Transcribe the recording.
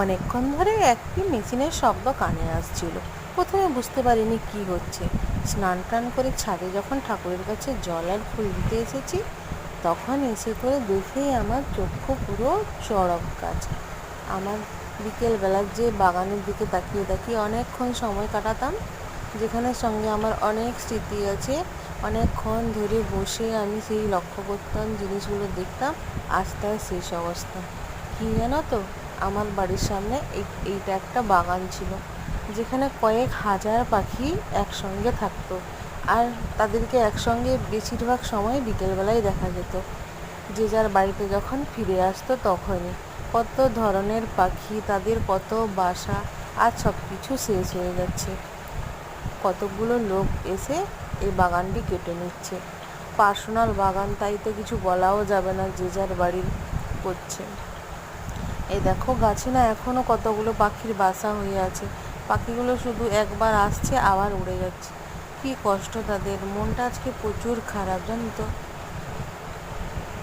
অনেকক্ষণ ধরে একটি মেশিনের শব্দ কানে আসছিল। প্রথমে বুঝতে পারিনি কি হচ্ছে। স্নান টান করে ছাদে যখন ঠাকুরের কাছে জল আর ফুল দিতে এসেছি, তখন এসে করে দেখেই আমার চক্ষু পুরো চড়ক গাছ। আমার বিকেলবেলার যে বাগানের দিকে তাকিয়ে তাকিয়ে অনেকক্ষণ সময় কাটাতাম, যেখানের সঙ্গে আমার অনেক স্মৃতি আছে, অনেকক্ষণ ধরে বসে আমি সেই লক্ষ্য করতাম, জিনিসগুলো দেখতাম, আজ তার শেষ অবস্থা। কি জানো তো, আমার বাড়ির সামনে এইটা একটা বাগান ছিল, যেখানে কয়েক হাজার পাখি একসঙ্গে থাকতো। আর তাদেরকে একসঙ্গে বেশিরভাগ সময় বিকেলবেলায় দেখা যেত, যে যার বাড়িতে যখন ফিরে আসতো তখনই। কত ধরনের পাখি, তাদের কত বাসা, আজ সব কিছু শেষ হয়ে যাচ্ছে। কতগুলো লোক এসে এই বাগানটি কেটে নিচ্ছে। পার্সোনাল বাগান, তাই তো কিছু বলাও যাবে না, যে যার বাড়ির করছে। এই দেখো, গাছে না এখনও কতগুলো পাখির বাসা হয়ে আছে। পাখিগুলো শুধু একবার আসছে আবার উড়ে যাচ্ছে। কি কষ্ট তাদের, মনটা আজকে প্রচুর খারাপ জানো তো।